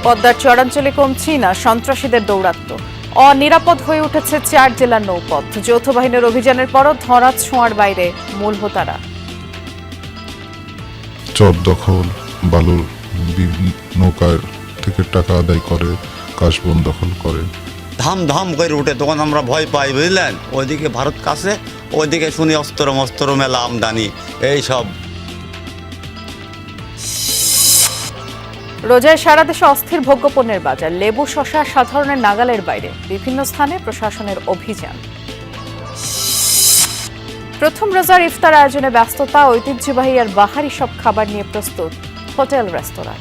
পদ্মার চরাঞ্চলে কমছে না সন্ত্রাসীদের দৌরাত্ম্য। অনিরাপদ হয়ে উঠেছে 4 জেলার নৌপথ। যৌথ বাহিনীর অভিযানের পরও ধরা ছোঁয়ার বাইরে মূল হোতারা। চর দখল, বালুর নৌকার থেকে টাকা আদায় করে, কাশবন দখল করে। ধাম ধাম করে উঠে তখন আমরা ভয় পাই, বুঝলেন। ওইদিকে ভারত কাছে, ওইদিকে শুনি অস্ত্র মস্ত্র মেলা আমদানি, এই সব। রোজায় সারা দেশে অস্থির ভোগ্যপণ্যের বাজার। লেবু, শসা সাধারণের নাগালের বাইরে। বিভিন্ন স্থানে প্রশাসনের অভিযান। প্রথম রোজার ইফতার আয়োজনে ব্যস্ততা। ঐতিহ্যবাহী আর বাহারি সব খাবার নিয়ে প্রস্তুত হোটেল রেস্তোরাঁ।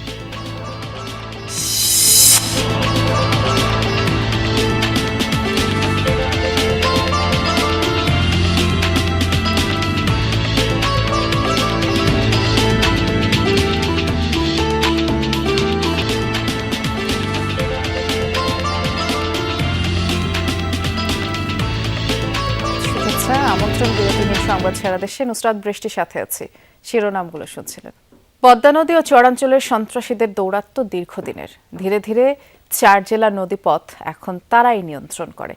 আমন্ত্রণ বিরতিহীন সংবাদ সারা দেশে। নুসরাত বৃষ্টির সাথে আছি। শিরোনামগুলো শুনছিলেন। পদ্মা নদী ও চরাঞ্চলের সন্ত্রাসীদের দৌরাত্ম্য দীর্ঘদিনের। ধীরে ধীরে 4 জেলার নদীপথ এখন তারাই নিয়ন্ত্রণ করে।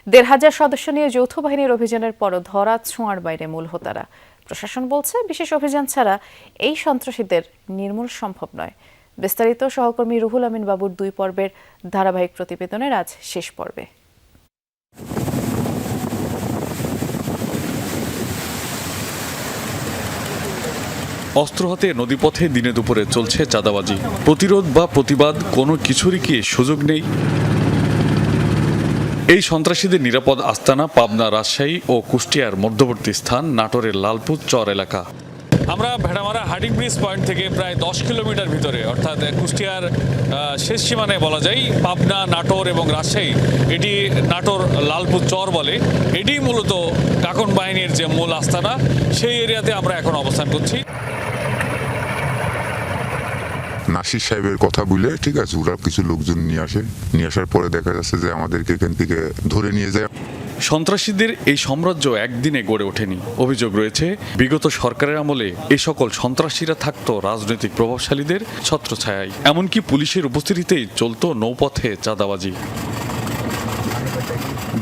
1,500 সদস্য নিয়ে যৌথ বাহিনীর অভিযানের পরও ধরা ছোঁয়ার বাইরে মূল হোতারা। প্রশাসন বলছে, বিশেষ অভিযান ছাড়া এই সন্ত্রাসীদের নির্মূল সম্ভব নয়। বিস্তারিত সহকর্মী রুহুল আমিন বাবুর 2 পর্বের ধারাবাহিক প্রতিবেদনের আজ শেষ পর্বে। অস্ত্র হাতে নদীপথে দিনে দুপুরে চলছে চাঁদাবাজি। প্রতিরোধ বা প্রতিবাদ কোনো কিছুরই কি সুযোগ নেই? এই সন্ত্রাসীদের নিরাপদ আস্তানা পাবনা, রাজশাহী ও কুষ্টিয়ার মধ্যবর্তী স্থান নাটোরের লালপুর চর এলাকা। আমরা ভেড়ামারা হার্ডিং ব্রিজ পয়েন্ট থেকে প্রায় 10 কিলোমিটার ভিতরে, অর্থাৎ কুষ্টিয়ার শেষ সীমানায় বলা যায়। পাবনা, নাটোর এবং রাজশাহী, এটি নাটোর লালপুর চর বলে। এটি মূলত কাকন বাহিনীর যে মূল আস্তানা, সেই এরিয়াতে আমরা এখন অবস্থান করছি। নাসির সাহেবের কথা বলে, ঠিক আছে, ওরা কিছু লোকজন নিয়ে আসার পরে দেখা যাচ্ছে যে আমাদেরকে এখান থেকে ধরে নিয়ে যায়। সন্ত্রাসীদের এই সাম্রাজ্য একদিনে গড়ে ওঠেনি। অভিযোগ রয়েছে, বিগত সরকারের আমলে এই সকল সন্ত্রাসীরা থাকতো রাজনৈতিক প্রভাবশালীদের ছত্রছায়ায়। এমনকি পুলিশের উপস্থিতিতেই চলতো নৌপথে চাঁদাবাজি।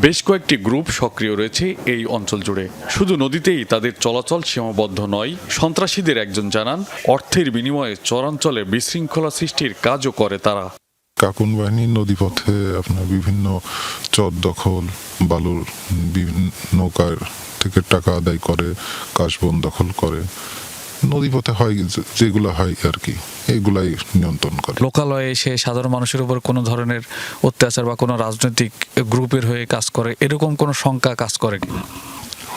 বেশ কয়েকটি গ্রুপ সক্রিয় রয়েছে এই অঞ্চল জুড়ে। শুধু নদীতেই তাদের চলাচল সীমাবদ্ধ নয়। সন্ত্রাসীদের একজন জানান, অর্থের বিনিময়ে চরাঞ্চলে বিশৃঙ্খলা সৃষ্টির কাজও করে তারা। কাকুন বাহিনী নদীপথে আপনার বিভিন্ন চর দখল, বালুর নৌকার থেকে টাকা আদায় করে, কাশবন দখল করে। নদীপথে হয় যেগুলো হয় আর কি, এগুলাই নিয়ন্ত্রণ করে। লোকালয়ে এসে সাধারণ মানুষের উপর কোনো ধরনের অত্যাচার বা কোনো রাজনৈতিক গ্রুপের হয়ে কাজ করে, এরকম কোনো শঙ্কা কাজ করে কি?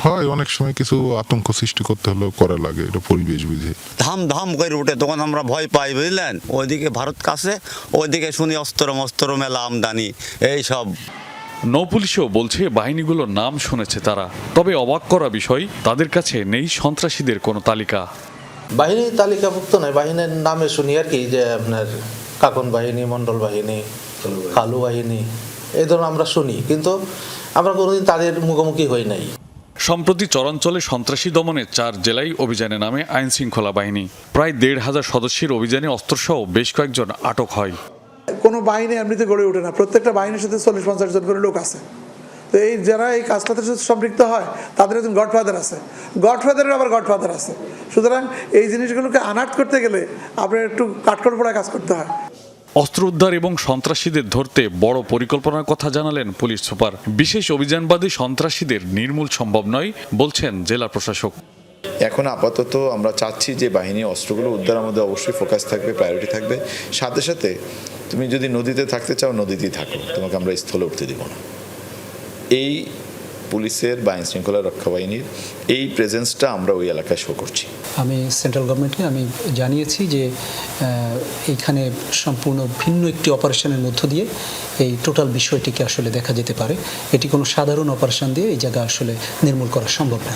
হয়, অনেক সময় কিছু আতঙ্ক সৃষ্টি করতে হলেও করা লাগে, এটা পরিবেশ বুঝে। ধাম ধাম করে উঠে তখন আমরা ভয় পাই, বুঝলেন। ওইদিকে ভারত কাছে, ওইদিকে শুনি অস্ত্র মস্ত্র মেলা আমদানি, এই সব। নৌপুলিশও বলছে, বাহিনীগুলোর নাম শুনেছে তারা। তবে অবাক করা বিষয়, তাদের কাছে নেই সন্ত্রাসীদের কোনো তালিকা। বাহিনী তালিকাভুক্ত নয়, বাহিনীর নামে শুনি আর কি, যে আপনার কাকন বাহিনী, মন্ডল বাহিনী, কালু বাহিনী, এই ধরনের আমরা শুনি, কিন্তু আমরা কোনোদিন তাদের মুখোমুখি হই নাই। সম্প্রতি চরাঞ্চলে সন্ত্রাসী দমনে 4 জেলায় অভিযানে নামে আইন শৃঙ্খলা বাহিনী। প্রায় 1,500 সদস্যের অভিযানে অস্ত্রসহ বেশ কয়েকজন আটক হয়। কোনো বাহিনী এমনিতে গড়ে ওঠে না, প্রত্যেকটা বাহিনীর সাথে 40-50 জন করে লোক আছে। তো এই যারা এই কাজটাতে সম্পৃক্ত হয়, তাদের একজন গডফাদার আছে, গডফাদারের আবার গডফাদার আছে। সুতরাং এই জিনিসগুলোকে আনাট করতে গেলে আপনার একটু কাঠখড় পোড়া কাজ করতে হয়। অস্ত্র উদ্ধার এবং সন্ত্রাসীদের ধরতে বড় পরিকল্পনার কথা জানালেন পুলিশ সুপার। বিশেষ অভিযানবাদী সন্ত্রাসীদের নির্মূল সম্ভব নয় বলছেন জেলা প্রশাসক। এখন আপাতত আমরা চাচ্ছি যে বাহিনী অস্ত্রগুলো উদ্ধারের মধ্যে অবশ্যই ফোকাস থাকবে, প্রায়োরিটি থাকবে। সাথে সাথে তুমি যদি নদীতে থাকতে চাও, নদীতেই থাকো, তোমাকে আমরা স্থলে উঠতে দিব না। এই পুলিশের বা আইন শৃঙ্খলা রক্ষা বাহিনীর এই প্রেজেন্সটা আমরা ওই এলাকায় শো করছি। আমি সেন্ট্রাল গভর্নমেন্টকে আমি জানিয়েছি যে এইখানে সম্পূর্ণ ভিন্ন একটি অপারেশনের মধ্য দিয়ে এই টোটাল বিষয়টিকে আসলে দেখা যেতে পারে। এটি কোনো সাধারণ অপারেশন দিয়ে এই জায়গা আসলে নির্মূল করা সম্ভব না।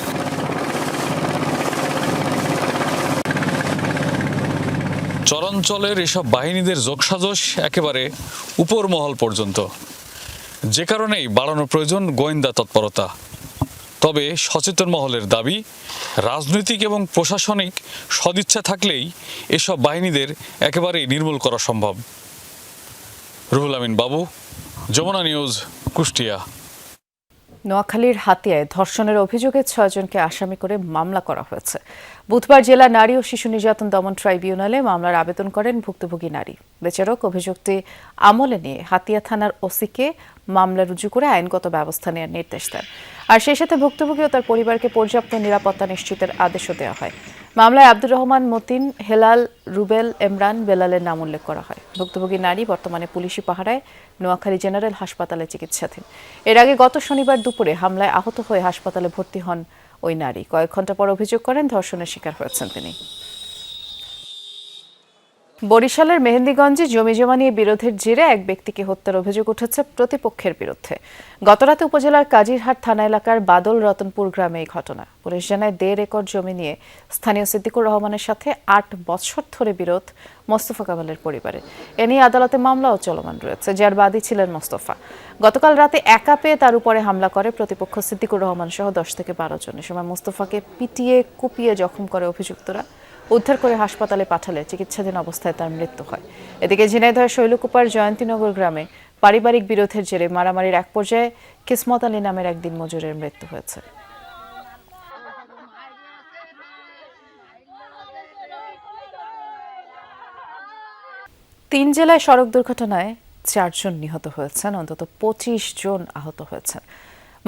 চরাঞ্চলের এসব বাহিনীদের যোগসাজশ একেবারে উপর মহল পর্যন্ত, যে কারণেই বাড়ানো প্রয়োজন গোয়েন্দা তৎপরতা। তবে সচেতন মহলের দাবি, রাজনৈতিক এবং প্রশাসনিক সদিচ্ছা থাকলেই এসব বাহিনীদের একেবারেই নির্মূল করা সম্ভব। রুহুল আমিন বাবু, যমুনা নিউজ, কুষ্টিয়া। নোয়াখালীর হাতিয়ায় ধর্ষণের অভিযোগে 6 জনকে আসামি করে মামলা করা হয়েছে। বুধবার জেলা নারী ও শিশু নির্যাতন দমন ট্রাইব্যুনালে মামলার আবেদন করেন ভুক্তভোগী নারী। বিচারক অভিযুক্তি আমলে নিয়ে হাতিয়া থানার ওসিকে মামলা রুজু করে আইনগত ব্যবস্থা নেওয়ার নির্দেশ দেন। আর সেই সাথে ভুক্তভোগী ও তার পরিবারকে পর্যাপ্ত নিরাপত্তা নিশ্চিতের আদেশও দেওয়া হয়। মামলায় আব্দুর রহমান মতিন, হেলাল, রুবেল, এমরান, বেলালের নাম উল্লেখ করা হয়। ভুক্তভোগী নারী বর্তমানে পুলিশি পাহারায় নোয়াখালী জেনারেল হাসপাতালে চিকিৎসাধীন। এর আগে গত শনিবার দুপুরে হামলায় আহত হয়ে হাসপাতালে ভর্তি হন ওই নারী। কয়েক ঘন্টা পর অভিযোগ করেন ধর্ষণের শিকার হয়েছেন তিনি। বরিশালের মেহেন্দিগঞ্জে জমিজমা নিয়ে বিরোধের জেরে এক ব্যক্তিকে হত্যার অভিযোগ উঠেছে প্রতিপক্ষের বিরুদ্ধে। গতরাতে উপজেলার কাজিরহাট থানা এলাকার বাদল রতনপুর গ্রামে এই ঘটনা। পুলিশ জানায় 1.5 একর জমি নিয়ে স্থানীয় সিদ্দিকুর রহমানের সাথে 8 বছর ধরে বিরোধ মোস্তফা কামালের পরিবারের। এ নিয়ে আদালতে মামলাও চলমান রয়েছে, যার বাদী ছিলেন মোস্তফা। গতকাল রাতে একা পেয়ে তার উপরে হামলা করে প্রতিপক্ষ সিদ্দিকুর রহমান সহ 10 থেকে 12 জন। এ সময় মোস্তফাকে পিটিয়ে কুপিয়ে জখম করে অভিযুক্তরা। উদ্ধার করে হাসপাতালে পাঠালে চিকিৎসাধীন অবস্থায় তার মৃত্যু হয়। এদিকে ঝিনাইদহের শৈলকুপার জয়ন্তীনগর গ্রামে পারিবারিক বিরোধের জেরে মারামারির এক পর্যায়ে কিসমত আলী নামের এক দিনমজুরের মৃত্যু হয়েছে। তিন জেলায় সড়ক দুর্ঘটনায় 4 জন নিহত হয়েছেন, অন্তত 25 জন আহত হয়েছেন।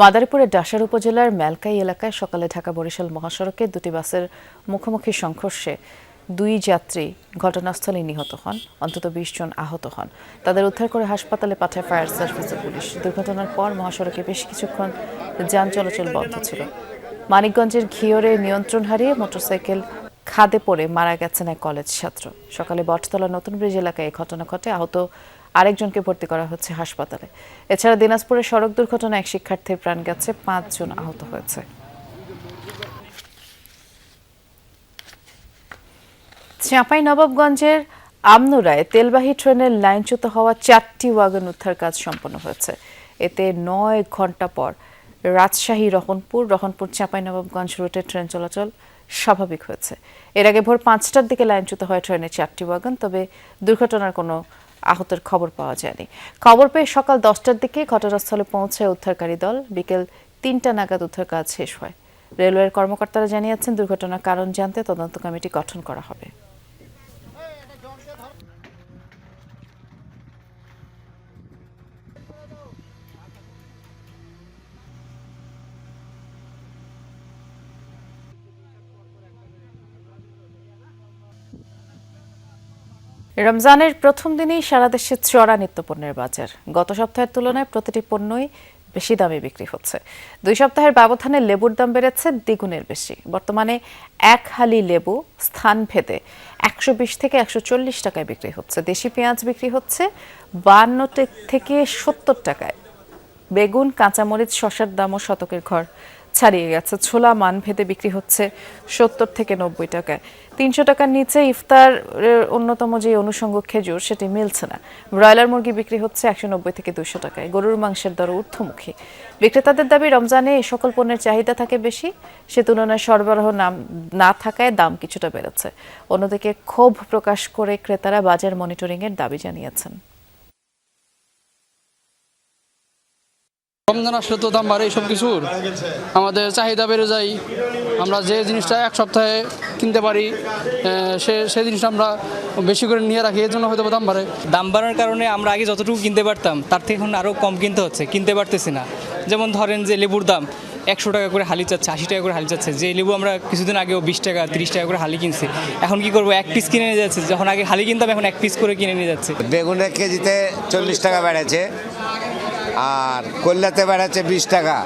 মাদারীপুরের ডাসার উপজেলার মেলকাই এলাকায় সকালে ঢাকা বরিশাল মহাসড়কে 2টি বাসের মুখোমুখি সংঘর্ষে 2 যাত্রী ঘটনাস্থলে নিহত হন, অন্তত 20 জন আহত হন। তাদের উদ্ধার করে হাসপাতালে পাঠায় ফায়ার সার্ভিসের পুলিশ। দুর্ঘটনার পর মহাসড়কে বেশ কিছুক্ষণ যান চলাচল বন্ধ ছিল। মানিকগঞ্জের ঘিওরে নিয়ন্ত্রণ হারিয়ে মোটরসাইকেল খাদে পড়ে মারা গেছেন এক কলেজ ছাত্র। সকালে বটতলা নতুন ব্রিজ এলাকায় এই ঘটনা ঘটে। আহত আরেকজনকে ভর্তি করা হচ্ছে হাসপাতালে। এছাড়া দিনাজপুরের সড়ক দুর্ঘটনায় এক শিক্ষার্থীর প্রাণ গেছে, 5 জন আহত হয়েছে। চাঁপাইনবাবগঞ্জের আমনুরায় তেলবাহী ট্রেনের লাইনচ্যুত হওয়া 4টি ওয়াগন উদ্ধার কাজ সম্পন্ন হয়েছে। এতে 9 ঘন্টা পর রাজশাহী রহনপুর চাঁপাইনবাবগঞ্জ রুটে ট্রেন চলাচল স্বাভাবিক হয়েছে। এর আগে ভোর 5টার দিকে লাইনচ্যুত হয় ট্রেনের 4টি ওয়াগন, তবে দুর্ঘটনার কোনো আহতের খবর পাওয়া যায়নি। খবর পেয়ে সকাল 10টার দিকে ঘটনাস্থলে পৌঁছায় উদ্ধারকারী দল। বিকেল 3টা নাগাদ উদ্ধার কাজ শেষ হয়। রেলওয়ের কর্মকর্তারা জানিয়েছেন দুর্ঘটনার কারণ জানতে তদন্ত কমিটি গঠন করা হবে। রমজানের প্রথম দিনেই সারা দেশে চড়া নিত্যপণ্যের বাজার। গত সপ্তাহের তুলনায় প্রতিটি পণ্যই বেশি দামে বিক্রি হচ্ছে। 2 সপ্তাহের ব্যবধানে লেবুর দাম বেড়েছে দ্বিগুণের বেশি। বর্তমানে 1 হালি লেবু স্থান ভেদে 120 থেকে 140 টাকায় বিক্রি হচ্ছে। দেশি পেঁয়াজ বিক্রি হচ্ছে 52 থেকে 70 টাকায়। বেগুন, কাঁচামরিচ, শসার দামও শতকের ঘর ছাড়িয়ে গেছে। ছোলা মানভেদে বিক্রি হচ্ছে 70 থেকে 90 টাকায়। 300 টাকার নিচে ইফতারের অন্যতম যে অনুষঙ্গ খেজুর সেটি মিলছে না। ব্রয়লার মুরগি বিক্রি হচ্ছে 190 থেকে 200 টাকায়। গরুর মাংসের দর ঊর্ধ্বমুখী। বিক্রেতাদের দাবি রমজানে এই সকল পণ্যের চাহিদা থাকে বেশি, সে তুলনায় সরবরাহ না থাকায় দাম কিছুটা বেড়েছে। অন্যদিকে ক্ষোভ প্রকাশ করে ক্রেতারা বাজার মনিটরিংয়ের দাবি জানিয়েছেন। রমজান আসলে তো দাম বাড়ে সব কিছুর, আমাদের চাহিদা বেড়ে যায়। আমরা যে জিনিসটা এক সপ্তাহে কিনতে পারি সে জিনিসটা আমরা বেশি করে নিয়ে রাখি, এর জন্য হয়তো দাম বাড়ে। দাম বাড়ার কারণে আমরা আগে যতটুকু কিনতে পারতাম তার থেকে এখন আরও কম কিনতে হচ্ছে, কিনতে পারতেছি না। যেমন ধরেন যে লেবুর দাম 100 টাকা করে হালি চাচ্ছে, 80 টাকা করে হালি চাচ্ছে। যে লেবু আমরা কিছুদিন আগেও 20 টাকা 30 টাকা করে হালি কিনছি, এখন কি করবো, 1 পিস কিনে নিয়ে যাচ্ছে। যখন আগে হালি কিনতাম এখন 1 পিস করে কিনে নিয়ে যাচ্ছে। বেগুনের কেজিতে 40 টাকা বেড়েছে, আর কল্যাতে বেড়েছে 20 টাকা,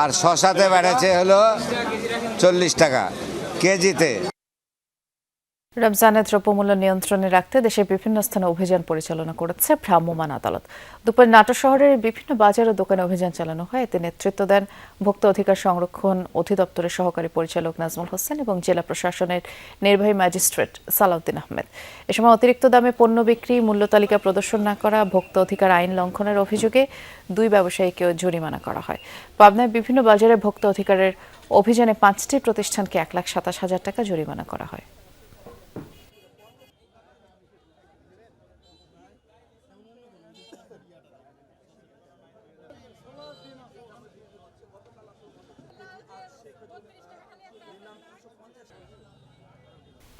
আর শশাতে বেড়েছে হলো 40 টাকা কেজিতে। রমজানের দ্রব্যমূল্য নিয়ন্ত্রণে রাখতে দেশের বিভিন্ন স্থানে অভিযান পরিচালনা করেছে ভ্রাম্যমাণ আদালত। দুপুরে নাটোর শহরের বিভিন্ন বাজার ও দোকানে অভিযান চালানো হয়। এতে নেতৃত্ব দেন ভোক্তা অধিকার সংরক্ষণ অধিদপ্তরের সহকারী পরিচালক নাজমুল হোসেন এবং জেলা প্রশাসনের নির্বাহী ম্যাজিস্ট্রেট সালাউদ্দিন আহমেদ। এ সময় অতিরিক্ত দামে পণ্য বিক্রি, মূল্য তালিকা প্রদর্শন না করা, ভোক্তা অধিকার আইন লঙ্ঘনের অভিযোগে 2 ব্যবসায়ীকে জরিমানা করা হয়। পাবনায় বিভিন্ন বাজারে ভোক্তা অধিকারের অভিযানে 5টি প্রতিষ্ঠানকে 1,27,000 টাকা জরিমানা করা হয়।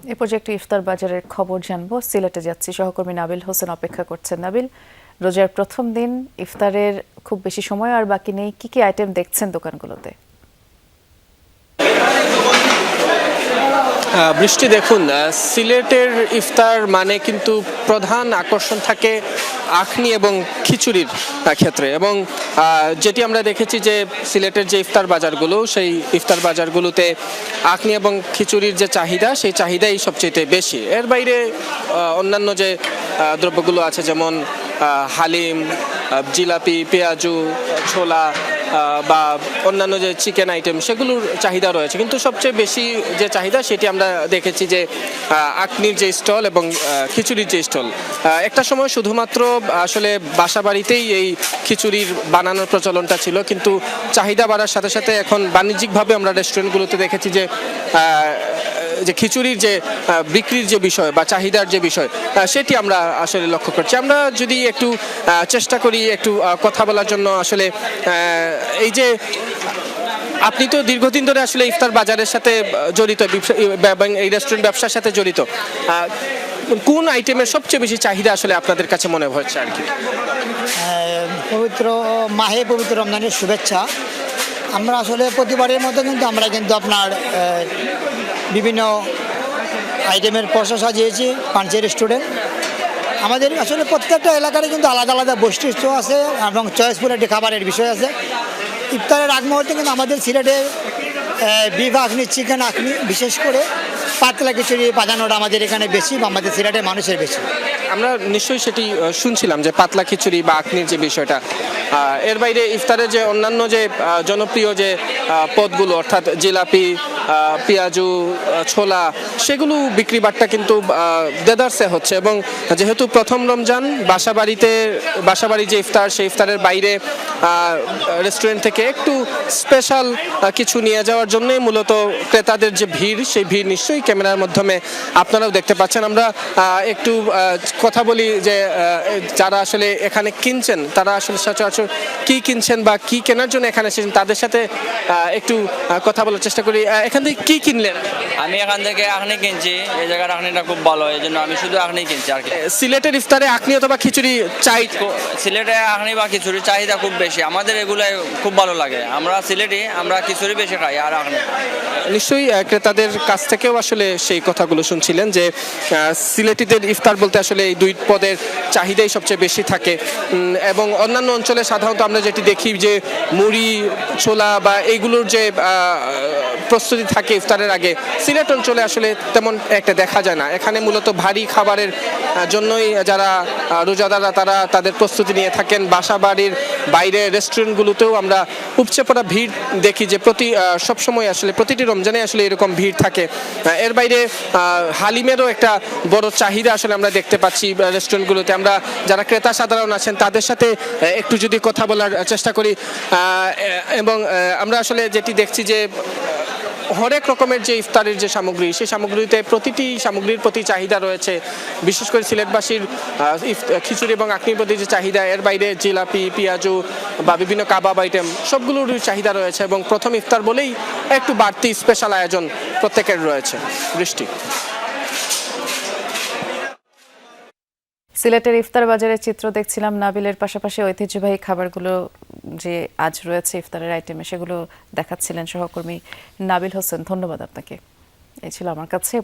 এ পর্যায়ে একটু ইফতার বাজারের খবর জানবো। সিলেটে যাচ্ছি, সহকর্মী নাবিল হোসেন অপেক্ষা করছেন। নাবিল, রোজার প্রথম দিন, ইফতারের খুব বেশি সময় আর বাকি নেই, কি কি আইটেম দেখছেন দোকানগুলোতে? বৃষ্টি, দেখুন সিলেটের ইফতার মানে কিন্তু প্রধান আকর্ষণ থাকে আখনি এবং খিচুড়ির ক্ষেত্রে, এবং যেটি আমরা দেখেছি যে সিলেটের যে ইফতার বাজারগুলো, সেই ইফতার বাজারগুলোতে আখনি এবং খিচুড়ির যে চাহিদা, সেই চাহিদাই সবচেয়ে বেশি। এর বাইরে অন্যান্য যে দ্রব্যগুলো আছে, যেমন হালিম, জিলাপি, পেঁয়াজু, ছোলা বা অন্যান্য যে চিকেন আইটেম, সেগুলোর চাহিদা রয়েছে। কিন্তু সবচেয়ে বেশি যে চাহিদা সেটি আমরা দেখেছি যে আখনির যে স্টল এবং খিচুড়ির যে স্টল। একটা সময় শুধুমাত্র আসলে বাসা বাড়িতেই এই খিচুড়ির বানানোর প্রচলনটা ছিল, কিন্তু চাহিদা বাড়ার সাথে সাথে এখন বাণিজ্যিকভাবে আমরা রেস্টুরেন্টগুলোতে দেখেছি যে খিচুড়ির যে বিক্রির যে বিষয় বা চাহিদার যে বিষয়, সেটি আমরা আসলে লক্ষ্য করছি। আমরা যদি একটু চেষ্টা করি একটু কথা বলার জন্য, আসলে এই যে আপনি তো দীর্ঘদিন ধরে আসলে ইফতার বাজারের সাথে জড়িত এবং এই রেস্টুরেন্ট ব্যবসার সাথে জড়িত, কোন আইটেমের সবচেয়ে বেশি চাহিদা আসলে আপনাদের কাছে মনে হচ্ছে আর কি? পবিত্র পবিত্র রমজানের শুভেচ্ছা। আমরা আসলে প্রতিবারের মতো কিন্তু আপনার বিভিন্ন আইটেমের পসরা সাজিয়েছি পাঞ্চের রেস্টুরেন্ট। আমাদের আসলে প্রত্যেকটা এলাকারই কিন্তু আলাদা আলাদা বৈশিষ্ট্য আছে এবং চয়েসফুল একটি খাবারের বিষয় আছে। ইফতারের আগ মুহূর্তে কিন্তু আমাদের সিলেটে বিফ আখনি, চিকেন আখনি, বিশেষ করে পাতলা খিচুড়ি বাজানোটা আমাদের এখানে বেশি, বা আমাদের সিলেটের মানুষের বেশি। আমরা নিশ্চয়ই সেটি শুনছিলাম যে পাতলা খিচুড়ি বা আখনির যে বিষয়টা। এর বাইরে ইফতারের যে অন্যান্য যে জনপ্রিয় যে পদগুলো, অর্থাৎ জিলাপি, পেঁয়াজু, ছোলা, সেগুলো বিক্রি বাট্টা কিন্তু দেদারসে হচ্ছে। এবং যেহেতু প্রথম রমজান, বাসাবাড়ি যে ইফতার, সেই ইফতারের বাইরে রেস্টুরেন্ট থেকে একটু স্পেশাল কিছু নিয়ে যাওয়ার জন্যই মূলত ক্রেতাদের যে ভিড়, সেই ভিড় নিশ্চয়ই ক্যামেরার মাধ্যমে আপনারাও দেখতে পাচ্ছেন। আমরা একটু কথা বলি যে যারা আসলে এখানে কিনছেন, তারা আসলে সচরাচর কি কিনছেন বা কি কেনার জন্য এখানে এসেছেন, তাদের সাথে একটু কথা বলার চেষ্টা করি। এখান থেকে কি কিনলেন? আমি এখান থেকে আখনি কিনছি, এই জায়গার আখনিটা খুব ভালো, এই জন্য আমি শুধু আখনি কিনছি আর কি। সিলেটের ইফতারে আখনি অথবা খিচুড়ি সিলেটে আখনি বা খিচুড়ির চাহিদা খুব বেশি, আমাদের এগুলাই খুব ভালো লাগে। আমরা সিলেটি, আমরা খিচুড়ি বেশি খাই আর আখনি। নিশ্চয়ই ক্রেতাদের কাছ থেকেও আসলে সেই কথাগুলো শুনছিলেন যে সিলেটিদের ইফতার বলতে আসলে এই দুই পদের চাহিদাই সবচেয়ে বেশি থাকে। এবং অন্যান্য অঞ্চলে সাধারণত আমরা যেটি দেখি যে মুড়ি, ছোলা বা এইগুলোর যে প্রস্তুতি থাকে ইফতারের আগে, সিলেট অঞ্চলে আসলে তেমন একটা দেখা যায় না। এখানে মূলত ভারী খাবারের জন্যই যারা রোজাদাররা তারা তাদের প্রস্তুতি নিয়ে থাকেন। বাসা বাড়ির বাইরে রেস্টুরেন্টগুলোতেও আমরা উপচে পড়া ভিড় দেখি, যে সবসময় আসলে প্রতিটি রমজানে আসলে এরকম ভিড় থাকে। এর বাইরে হালিমেরও একটা বড় চাহিদা আসলে আমরা দেখতে পাচ্ছি রেস্টুরেন্টগুলোতে। আমরা যারা ক্রেতা সাধারণ আছেন তাদের সাথে একটু যদি কথা বলার চেষ্টা করি, এবং আমরা আসলে যেটি দেখছি যে হরেক রকমের যে ইফতারের যে সামগ্রী, সেই সামগ্রীতে প্রতিটি সামগ্রীর প্রতি চাহিদা রয়েছে। বিশেষ করে সিলেটবাসীর খিচুড়ি এবং আখনির প্রতি যে চাহিদা, এর বাইরে জিলাপি, পেঁয়াজু বা বিভিন্ন কাবাব আইটেম, সবগুলোর চাহিদা রয়েছে। এবং প্রথম ইফতার বলেই একটু বাড়তি স্পেশাল আয়োজন প্রত্যেকের রয়েছে। বৃষ্টি। সিলেটের ইফতার বাজারের চিত্র দেখছিলাম নাবিলের, পাশাপাশি ঐতিহ্যবাহী খাবারগুলো যে আজ রয়েছে ইফতারের আইটেমে, সেগুলো দেখাচ্ছিলেন সহকর্মী নাবিল হোসেন। ধন্যবাদ আপনাকে। এই ছিল আমার কাছে।